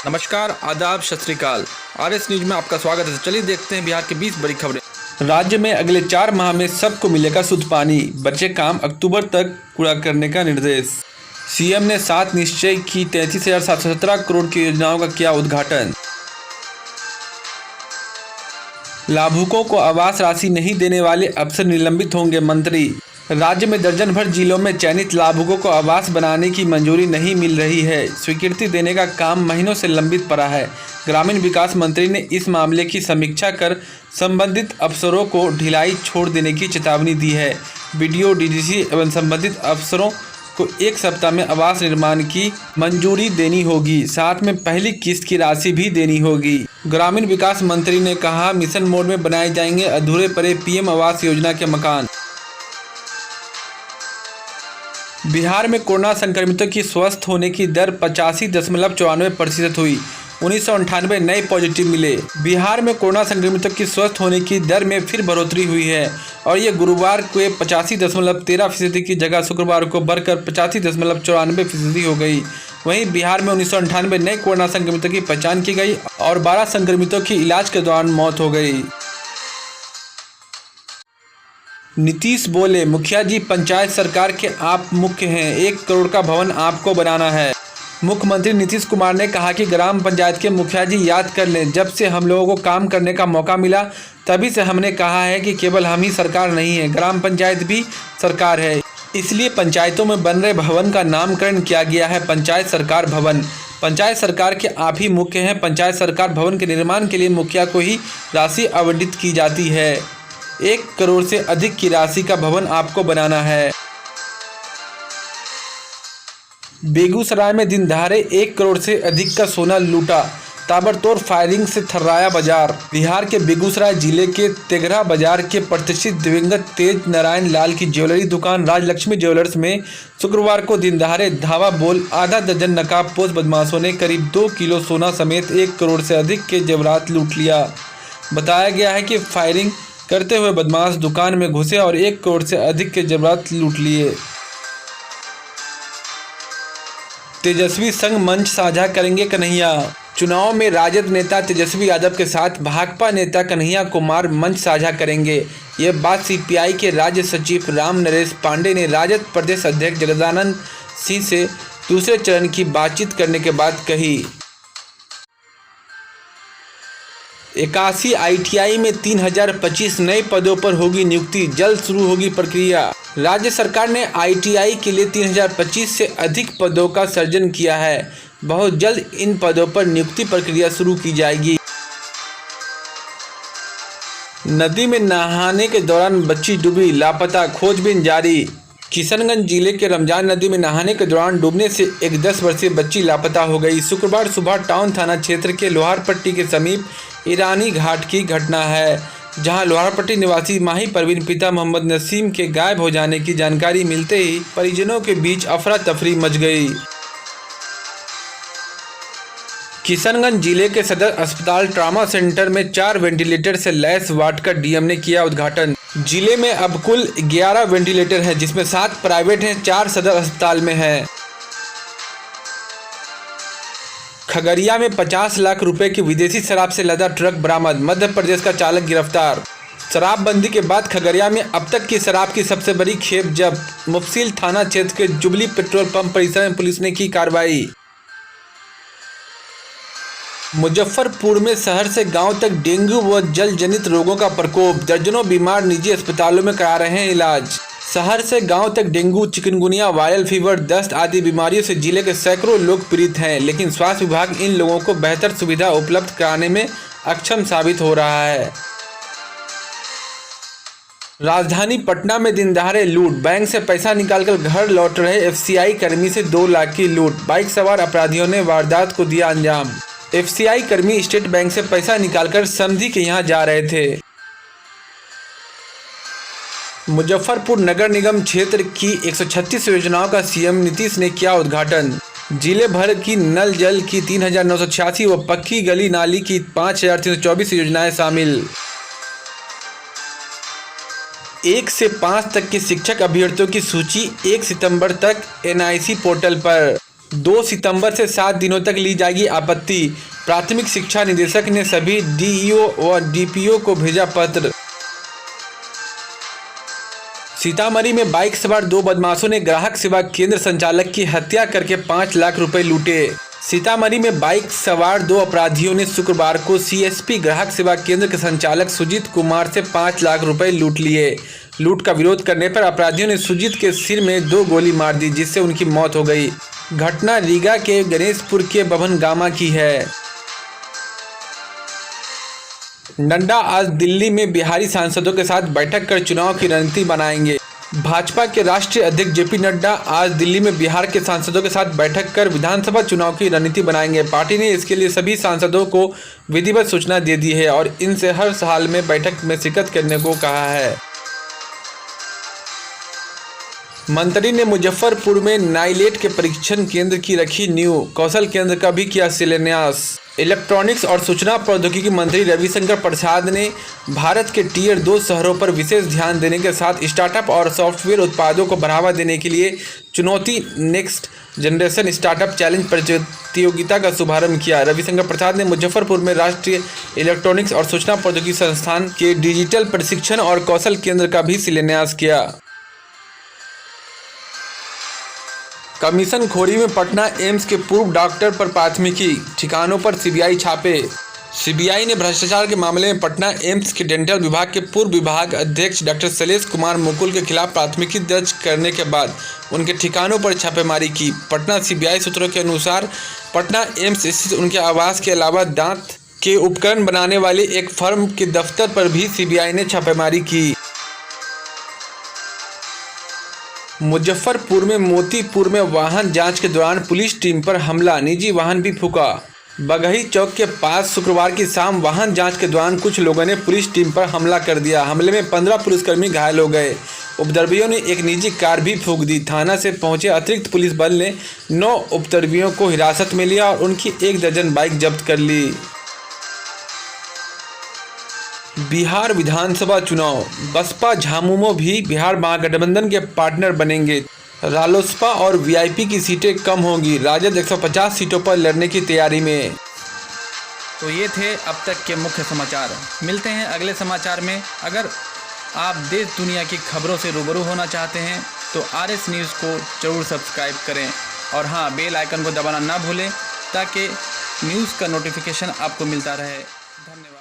नमस्कार, आदाब, सत श्री अकाल। आरएस न्यूज में आपका स्वागत है। चलिए देखते हैं बिहार की 20 बड़ी खबरें। राज्य में अगले 4 माह में सबको मिलेगा शुद्ध पानी, बचे काम अक्टूबर तक पूरा करने का निर्देश। सीएम ने 7 निश्चय की 33,717 करोड़ की योजनाओं का किया उद्घाटन। लाभुकों को आवास राशि नहीं देने वाले अफसर निलंबित होंगे, मंत्री। राज्य में दर्जन भर जिलों में चयनित लाभुकों को आवास बनाने की मंजूरी नहीं मिल रही है। स्वीकृति देने का काम महीनों से लंबित पड़ा है। ग्रामीण विकास मंत्री ने इस मामले की समीक्षा कर संबंधित अफसरों को ढिलाई छोड़ देने की चेतावनी दी है। बीडीओ, डीडीसी एवं संबंधित अफसरों को 1 सप्ताह में आवास निर्माण की मंजूरी देनी होगी, साथ में पहली किस्त की राशि भी देनी होगी। ग्रामीण विकास मंत्री ने कहा, मिशन मोड में बनाए जाएंगे अधूरे पड़े पीएम आवास योजना के मकान। बिहार में कोरोना संक्रमितों की स्वस्थ होने की दर 85.94% हुई। 1998 नए पॉजिटिव मिले। बिहार में कोरोना संक्रमितों की स्वस्थ होने की दर में फिर बढ़ोतरी हुई है और ये गुरुवार को 85.13% की जगह शुक्रवार को बढ़कर 85.94% हो गई। वहीं बिहार में 1998 नए कोरोना संक्रमितों की पहचान की गई और 12 संक्रमितों की इलाज के दौरान मौत हो गई। नीतीश बोले, मुखिया जी पंचायत सरकार के आप मुख्य हैं, 1 करोड़ का भवन आपको बनाना है। मुख्यमंत्री नीतीश कुमार ने कहा कि ग्राम पंचायत के मुखिया जी याद कर लें, जब से हम लोगों को काम करने का मौका मिला तभी से हमने कहा है कि केवल हम ही सरकार नहीं है, ग्राम पंचायत भी सरकार है। इसलिए पंचायतों में बन रहे भवन का नामकरण किया गया है पंचायत सरकार भवन। पंचायत सरकार के आप ही मुख्य हैं। पंचायत सरकार भवन के निर्माण के लिए मुखिया को ही राशि आवंटित की जाती है। 1 करोड़ से अधिक की राशि का भवन आपको बनाना है। बेगूसराय में दिन दहाड़े 1 करोड़ से अधिक का सोना लूटा, ताबड़तोड़ फायरिंग से थर्राया बाजार। बिहार के बेगूसराय जिले के तेघरा बाजार के प्रतिष्ठित दिवंगत तेज नारायण लाल की ज्वेलरी दुकान राजलक्ष्मी ज्वेलर्स में शुक्रवार को दिन दहाड़े धावा बोल आधा दर्जन नकाबपोश बदमाशों ने करीब 2 किलो सोना समेत 1 करोड़ से अधिक के जेवरात लूट लिया। बताया गया है कि फायरिंग करते हुए बदमाश दुकान में घुसे और 1 करोड़ से अधिक के जेवरात लूट लिए। तेजस्वी संग मंच साझा करेंगे कन्हैया। चुनाव में राजद नेता तेजस्वी यादव के साथ भाकपा नेता कन्हैया कुमार मंच साझा करेंगे। ये बात सीपीआई के राज्य सचिव राम नरेश पांडे ने राजद प्रदेश अध्यक्ष जगदानंद सिंह से दूसरे चरण की बातचीत करने के बाद कही। 81 आईटीआई में 3025 नए पदों पर होगी नियुक्ति, जल्द शुरू होगी प्रक्रिया। राज्य सरकार ने आईटीआई के लिए 3025 से अधिक पदों का सृजन किया है। बहुत जल्द इन पदों पर नियुक्ति प्रक्रिया शुरू की जाएगी। नदी में नहाने के दौरान बच्ची डूबी, लापता, खोजबीन जारी। किशनगंज जिले के रमजान नदी में नहाने के दौरान डूबने से एक 10 वर्षीय बच्ची लापता हो गई। शुक्रवार सुबह टाउन थाना क्षेत्र के लोहारपट्टी के समीप ईरानी घाट की घटना है, जहां लोहारपट्टी निवासी माही परवीन पिता मोहम्मद नसीम के गायब हो जाने की जानकारी मिलते ही परिजनों के बीच अफरा तफरी मच गई। किशनगंज जिले के सदर अस्पताल ट्रामा सेंटर में 4 वेंटिलेटर से लैस वार्ड का डीएम ने किया उद्घाटन। जिले में अब कुल 11 वेंटिलेटर हैं, जिसमें 7 प्राइवेट हैं, 4 सदर अस्पताल में हैं। खगड़िया में 50 लाख रुपए की विदेशी शराब से लदा ट्रक बरामद, मध्य प्रदेश का चालक गिरफ्तार। शराबबंदी के बाद खगड़िया में अब तक की शराब की सबसे बड़ी खेप जब्त। मुफस्सिल थाना क्षेत्र के जुबली पेट्रोल पंप परिसर में पुलिस ने की कार्रवाई। मुजफ्फरपुर में शहर से गांव तक डेंगू व जल जनित रोगों का प्रकोप, दर्जनों बीमार निजी अस्पतालों में करा रहे हैं इलाज। शहर से गांव तक डेंगू, चिकनगुनिया, वायरल फीवर, दस्त आदि बीमारियों से जिले के सैकड़ों लोग पीड़ित हैं, लेकिन स्वास्थ्य विभाग इन लोगों को बेहतर सुविधा उपलब्ध कराने में अक्षम साबित हो रहा है। राजधानी पटना में दिन दहाड़े लूट, बैंक से पैसा निकालकर घर लौट रहे एफसीआई कर्मी से 2 लाख की लूट। बाइक सवार अपराधियों ने वारदात को दिया अंजाम। एफसीआई कर्मी स्टेट बैंक से पैसा निकालकर समधी के यहां जा रहे थे। मुजफ्फरपुर नगर निगम क्षेत्र की 136 योजनाओं का सीएम नीतीश ने किया उद्घाटन। जिले भर की नल जल की 3986 व पक्की गली नाली की 5324 योजनाएं शामिल। 1 से 5 तक के शिक्षक अभ्यर्थियों की सूची 1 सितंबर तक एनआईसी पोर्टल पर। 2 सितंबर से 7 दिनों तक ली जाएगी आपत्ति। प्राथमिक शिक्षा निदेशक ने सभी डीईओ व डीपीओ को भेजा पत्र। सीतामढ़ी में बाइक सवार 2 बदमाशों ने ग्राहक सेवा केंद्र संचालक की हत्या करके 5 लाख रुपए लूटे। सीतामढ़ी में बाइक सवार 2 अपराधियों ने शुक्रवार को सीएसपी ग्राहक सेवा केंद्र के संचालक सुजीत कुमार से 5 लाख रुपए लूट लिए। लूट का विरोध करने पर अपराधियों ने सुजीत के सिर में 2 गोली मार दी, जिससे उनकी मौत हो गई। घटना रीगा के गणेशपुर के बभन गामा की है। नड्डा आज दिल्ली में बिहारी सांसदों के साथ बैठक कर चुनाव की रणनीति बनाएंगे। भाजपा के राष्ट्रीय अध्यक्ष जेपी नड्डा आज दिल्ली में बिहार के सांसदों के साथ बैठक कर विधानसभा चुनाव की रणनीति बनाएंगे। पार्टी ने इसके लिए सभी सांसदों को विधिवत सूचना दे दी है और इनसे हर हाल में बैठक में शिरकत करने को कहा है। मंत्री ने मुजफ्फरपुर में नाइलेट के परीक्षण केंद्र की रखी नींव। कौशल केंद्र का भी किया शिलान्यास। इलेक्ट्रॉनिक्स और सूचना प्रौद्योगिकी मंत्री रविशंकर प्रसाद ने भारत के टीयर 2 शहरों पर विशेष ध्यान देने के साथ स्टार्टअप और सॉफ्टवेयर उत्पादों को बढ़ावा देने के लिए चुनौती नेक्स्ट जनरेशन स्टार्टअप चैलेंज प्रतियोगिता का शुभारंभ किया। रविशंकर प्रसाद ने मुजफ्फरपुर में राष्ट्रीय इलेक्ट्रॉनिक्स और सूचना प्रौद्योगिकी संस्थान के डिजिटल प्रशिक्षण और कौशल केंद्र का भी शिलान्यास किया। कमीशन खोरी में पटना एम्स के पूर्व डॉक्टर पर प्राथमिकी, ठिकानों पर सीबीआई छापे। सीबीआई ने भ्रष्टाचार के मामले में पटना एम्स के डेंटल विभाग के पूर्व विभाग अध्यक्ष डॉक्टर शैलेश कुमार मुकुल के खिलाफ प्राथमिकी दर्ज करने के बाद उनके ठिकानों पर छापेमारी की। पटना सीबीआई सूत्रों के अनुसार पटना एम्स स्थित उनके आवास के अलावा दांत के उपकरण बनाने वाले एक फर्म के दफ्तर पर भी सीबीआई ने छापेमारी की। मुजफ्फरपुर में मोतीपुर में वाहन जांच के दौरान पुलिस टीम पर हमला, निजी वाहन भी फूंका। बगही चौक के पास शुक्रवार की शाम वाहन जांच के दौरान कुछ लोगों ने पुलिस टीम पर हमला कर दिया। हमले में 15 पुलिसकर्मी घायल हो गए। उपद्रवियों ने एक निजी कार भी फूंक दी। थाना से पहुंचे अतिरिक्त पुलिस बल ने 9 उपद्रवियों को हिरासत में लिया और उनकी 1 दर्जन बाइक जब्त कर ली। बिहार विधानसभा चुनाव, बसपा झामुमो भी बिहार महागठबंधन के पार्टनर बनेंगे। रालोसपा और वीआईपी की सीटें कम होंगी। राजद 150 सीटों पर लड़ने की तैयारी में। तो ये थे अब तक के मुख्य समाचार। मिलते हैं अगले समाचार में। अगर आप देश दुनिया की खबरों से रूबरू होना चाहते हैं तो RS न्यूज़ को जरूर सब्सक्राइब करें और हाँ, बेल आइकन को दबाना ना भूलें ताकि न्यूज़ का नोटिफिकेशन आपको मिलता रहे। धन्यवाद।